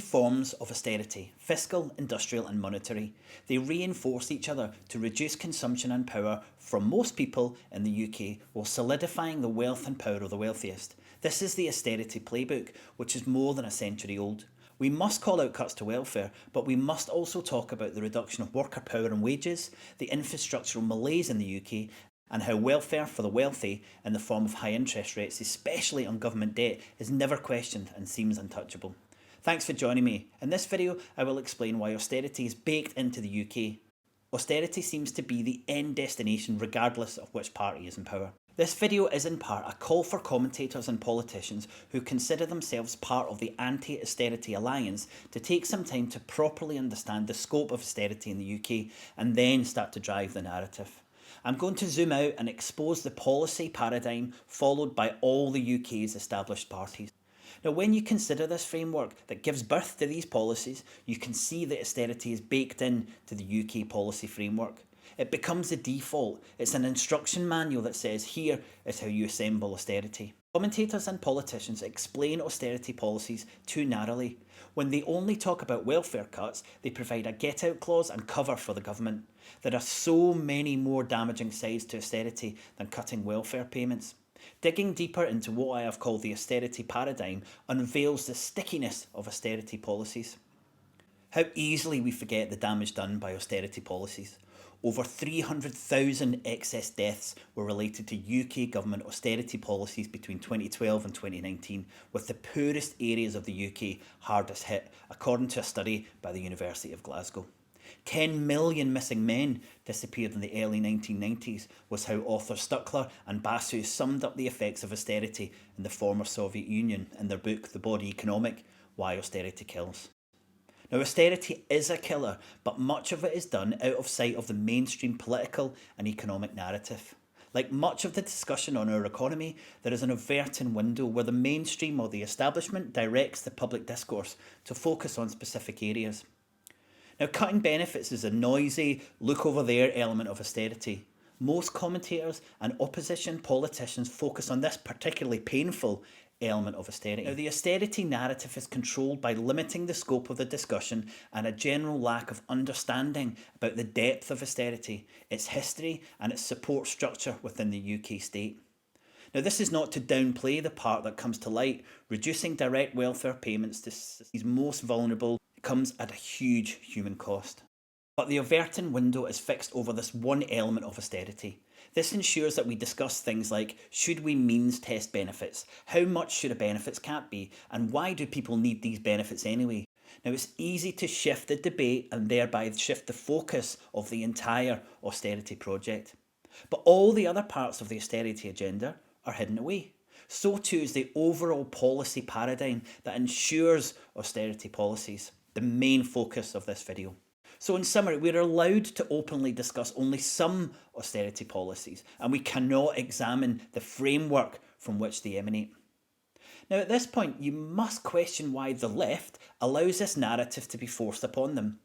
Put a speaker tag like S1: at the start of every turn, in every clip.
S1: forms of austerity: fiscal, industrial and monetary. They reinforce each other to reduce consumption and power from most people in the UK while solidifying the wealth and power of the wealthiest. This is the austerity playbook, which is more than a century old. We must call out cuts to welfare, but we must also talk about the reduction of worker power and wages, the infrastructural malaise in the UK, and how welfare for the wealthy in the form of high interest rates, especially on government debt, is never questioned and seems untouchable. Thanks for joining me. In this video, I will explain why austerity is baked into the UK. Austerity seems to be the end destination regardless of which party is in power. This video is in part a call for commentators and politicians who consider themselves part of the anti-austerity alliance to take some time to properly understand the scope of austerity in the UK and then start to drive the narrative. I'm going to zoom out and expose the policy paradigm followed by all the UK's established parties. Now, when you consider this framework that gives birth to these policies, you can see that austerity is baked in to the UK policy framework. It becomes the default. It's an instruction manual that says, here is how you assemble austerity. Commentators and politicians explain austerity policies too narrowly. When they only talk about welfare cuts, they provide a get-out clause and cover for the government. There are so many more damaging sides to austerity than cutting welfare payments. Digging deeper into what I have called the austerity paradigm unveils the stickiness of austerity policies. How easily we forget the damage done by austerity policies. Over 300,000 excess deaths were related to UK government austerity policies between 2012 and 2019, with the poorest areas of the UK hardest hit, according to a study by the University of Glasgow. 10 million missing men disappeared in the early 1990s was how authors Stuckler and Basu summed up the effects of austerity in the former Soviet Union in their book The Body Economic: Why Austerity Kills. Now, austerity is a killer, but much of it is done out of sight of the mainstream political and economic narrative. Like much of the discussion on our economy, there is an averting window where the mainstream or the establishment directs the public discourse to focus on specific areas. Now, cutting benefits is a noisy, look over there element of austerity. Most commentators and opposition politicians focus on this particularly painful element of austerity. Now, the austerity narrative is controlled by limiting the scope of the discussion and a general lack of understanding about the depth of austerity, its history and its support structure within the UK state. Now, this is not to downplay the part that comes to light. Reducing direct welfare payments to these most vulnerable comes at a huge human cost. But the averting window is fixed over this one element of austerity. This ensures that we discuss things like, should we means test benefits? How much should a benefits cap be? And why do people need these benefits anyway? Now, it's easy to shift the debate and thereby shift the focus of the entire austerity project. But all the other parts of the austerity agenda are hidden away. So too is the overall policy paradigm that ensures austerity policies, the main focus of this video. So in summary, we're allowed to openly discuss only some austerity policies, and we cannot examine the framework from which they emanate. Now, at this point, you must question why the left allows this narrative to be forced upon them.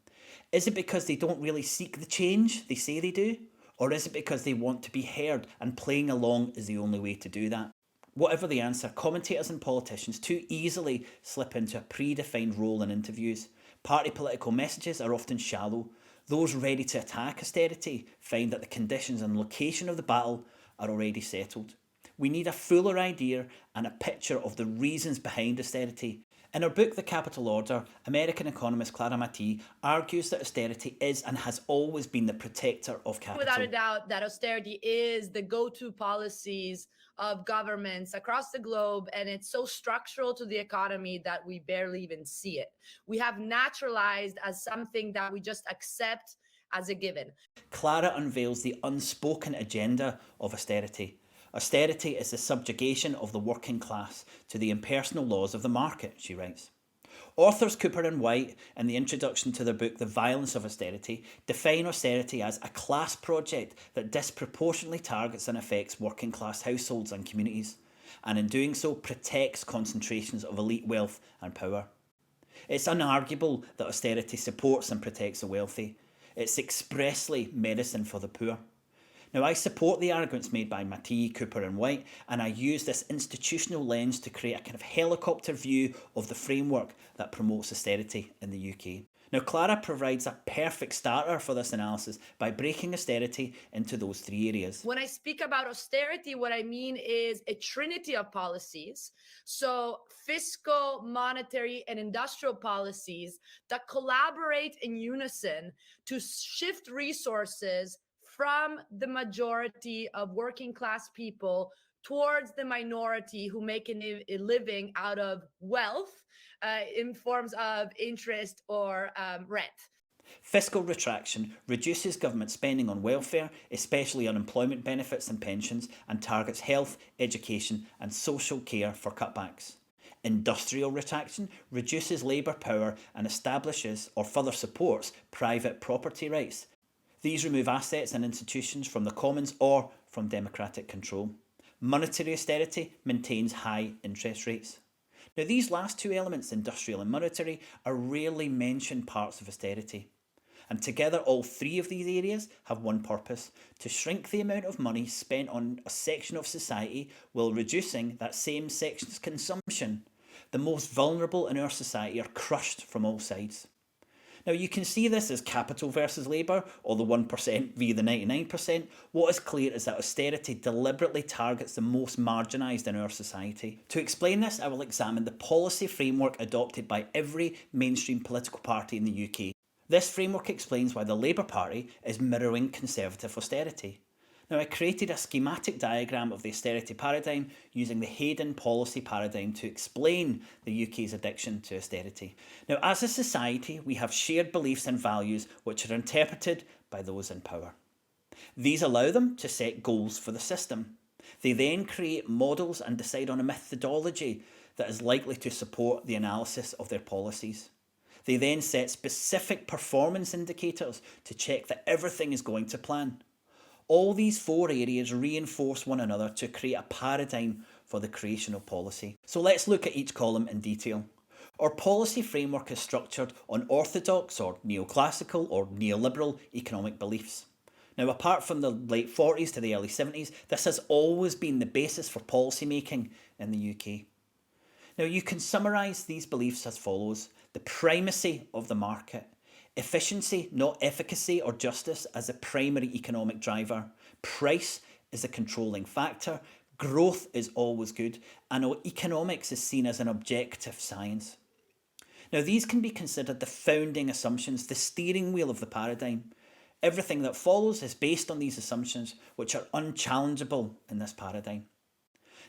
S1: Is it because they don't really seek the change they say they do? Or is it because they want to be heard and playing along is the only way to do that? Whatever the answer, commentators and politicians too easily slip into a predefined role in interviews. Party political messages are often shallow. Those ready to attack austerity find that the conditions and location of the battle are already settled. We need a fuller idea and a picture of the reasons behind austerity. In her book The Capital Order, American economist Clara Matee argues that austerity is and has always been the protector of capital.
S2: Without a doubt that austerity is the go-to policies of governments across the globe, and it's so structural to the economy that we barely even see it. We have naturalized as something that we just accept as a given.
S1: Clara unveils the unspoken agenda of austerity. Austerity is the subjugation of the working class to the impersonal laws of the market, she writes. Authors Cooper and White, in the introduction to their book The Violence of Austerity, define austerity as a class project that disproportionately targets and affects working class households and communities, and in doing so protects concentrations of elite wealth and power. It's unarguable that austerity supports and protects the wealthy. It's expressly medicine for the poor. Now, I support the arguments made by Matee, Cooper and White, and I use this institutional lens to create a kind of helicopter view of the framework that promotes austerity in the UK. Now, Clara provides a perfect starter for this analysis by breaking austerity into those three areas.
S2: When I speak about austerity, what I mean is a trinity of policies. So fiscal, monetary, and industrial policies that collaborate in unison to shift resources from the majority of working class people towards the minority who make a living out of wealth in forms of interest or rent.
S1: Fiscal retraction reduces government spending on welfare, especially unemployment benefits and pensions, and targets health, education and social care for cutbacks. Industrial retraction reduces labour power and establishes or further supports private property rights. These remove assets and institutions from the commons or from democratic control. Monetary austerity maintains high interest rates. Now, these last two elements, industrial and monetary, are rarely mentioned parts of austerity. And together, all three of these areas have one purpose: to shrink the amount of money spent on a section of society while reducing that same section's consumption. The most vulnerable in our society are crushed from all sides. Now, you can see this as capital versus labour, or the 1% via the 99%. What is clear is that austerity deliberately targets the most marginalised in our society. To explain this, I will examine the policy framework adopted by every mainstream political party in the UK. This framework explains why the Labour Party is mirroring Conservative austerity. Now, I created a schematic diagram of the austerity paradigm using the Hayden policy paradigm to explain the UK's addiction to austerity. Now, as a society, we have shared beliefs and values which are interpreted by those in power. These allow them to set goals for the system. They then create models and decide on a methodology that is likely to support the analysis of their policies. They then set specific performance indicators to check that everything is going to plan. All these four areas reinforce one another to create a paradigm for the creation of policy. So let's look at each column in detail. Our policy framework is structured on orthodox or neoclassical or neoliberal economic beliefs. Now, apart from the late 40s to the early 70s, this has always been the basis for policy making in the UK. Now, you can summarise these beliefs as follows: the primacy of the market, efficiency, not efficacy or justice, as a primary economic driver, price is a controlling factor, growth is always good, and economics is seen as an objective science. Now, these can be considered the founding assumptions, the steering wheel of the paradigm. Everything that follows is based on these assumptions, which are unchallengeable in this paradigm.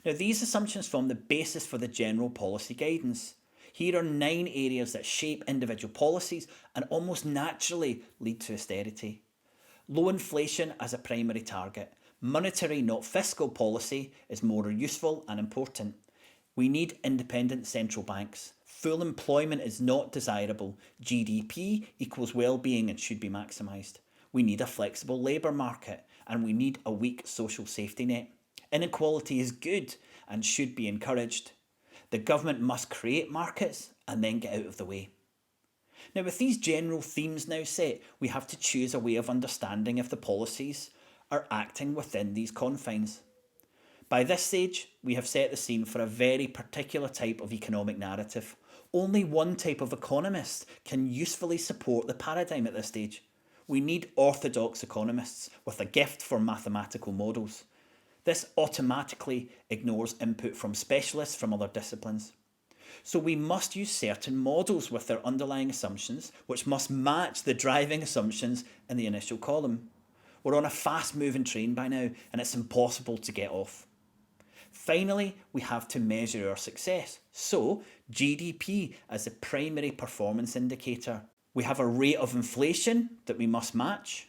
S1: Now, these assumptions form the basis for the general policy guidance. Here are 9 areas that shape individual policies and almost naturally lead to austerity. Low inflation as a primary target. Monetary, not fiscal policy is more useful and important. We need independent central banks. Full employment is not desirable. GDP equals well-being and should be maximised. We need a flexible labour market, and we need a weak social safety net. Inequality is good and should be encouraged. The government must create markets and then get out of the way. Now, with these general themes now set, we have to choose a way of understanding if the policies are acting within these confines. By this stage, we have set the scene for a very particular type of economic narrative. Only one type of economist can usefully support the paradigm at this stage. We need orthodox economists with a gift for mathematical models. This automatically ignores input from specialists from other disciplines. So we must use certain models with their underlying assumptions, which must match the driving assumptions in the initial column. We're on a fast-moving train by now, and it's impossible to get off. Finally, we have to measure our success. So, GDP as a primary performance indicator. We have a rate of inflation that we must match.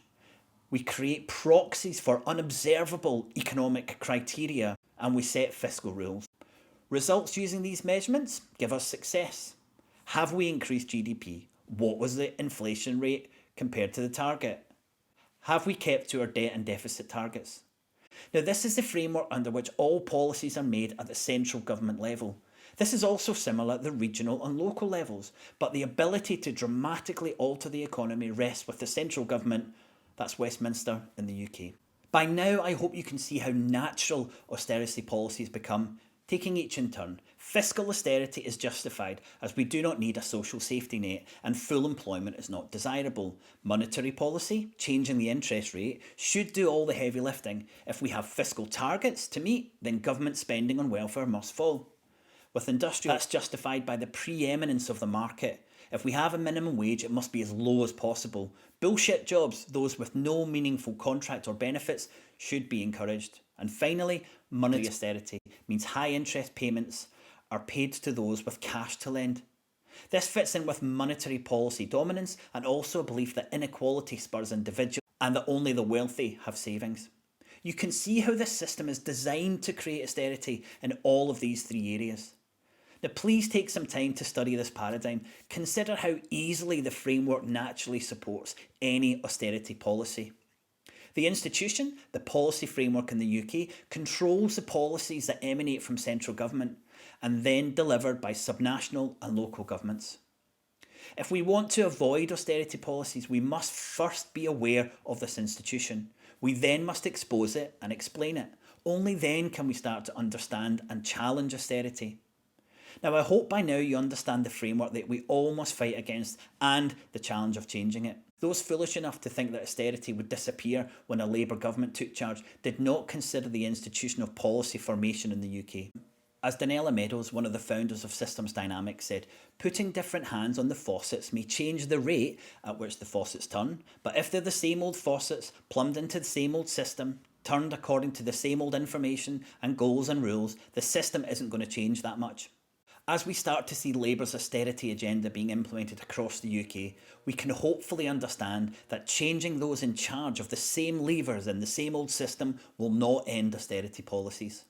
S1: We create proxies for unobservable economic criteria, and we set fiscal rules. Results using these measurements give us success. Have we increased GDP? What was the inflation rate compared to the target? Have we kept to our debt and deficit targets? Now, this is the framework under which all policies are made at the central government level. This is also similar at the regional and local levels, but the ability to dramatically alter the economy rests with the central government. That's Westminster in the UK. By now, I hope you can see how natural austerity policies become, taking each in turn. Fiscal austerity is justified as we do not need a social safety net and full employment is not desirable. Monetary policy, changing the interest rate, should do all the heavy lifting. If we have fiscal targets to meet, then government spending on welfare must fall. With industrial, that's justified by the preeminence of the market. If we have a minimum wage, it must be as low as possible. Bullshit jobs, those with no meaningful contract or benefits, should be encouraged. And finally, monetary austerity means high interest payments are paid to those with cash to lend. This fits in with monetary policy dominance and also a belief that inequality spurs individuals and that only the wealthy have savings. You can see how this system is designed to create austerity in all of these three areas. Now please take some time to study this paradigm. Consider how easily the framework naturally supports any austerity policy. The institution, the policy framework in the UK, controls the policies that emanate from central government and then delivered by subnational and local governments. If we want to avoid austerity policies, we must first be aware of this institution. We then must expose it and explain it. Only then can we start to understand and challenge austerity. Now, I hope by now you understand the framework that we all must fight against and the challenge of changing it. Those foolish enough to think that austerity would disappear when a Labour government took charge did not consider the institution of policy formation in the UK. As Donella Meadows, one of the founders of Systems Dynamics, said, putting different hands on the faucets may change the rate at which the faucets turn, but if they're the same old faucets, plumbed into the same old system, turned according to the same old information and goals and rules, the system isn't going to change that much. As we start to see Labour's austerity agenda being implemented across the UK, we can hopefully understand that changing those in charge of the same levers in the same old system will not end austerity policies.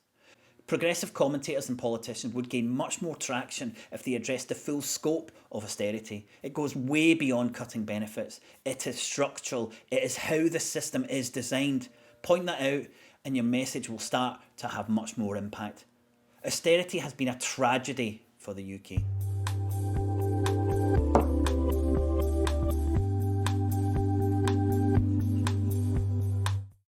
S1: Progressive commentators and politicians would gain much more traction if they addressed the full scope of austerity. It goes way beyond cutting benefits. It is structural. It is how the system is designed. Point that out and your message will start to have much more impact. Austerity has been a tragedy for the UK.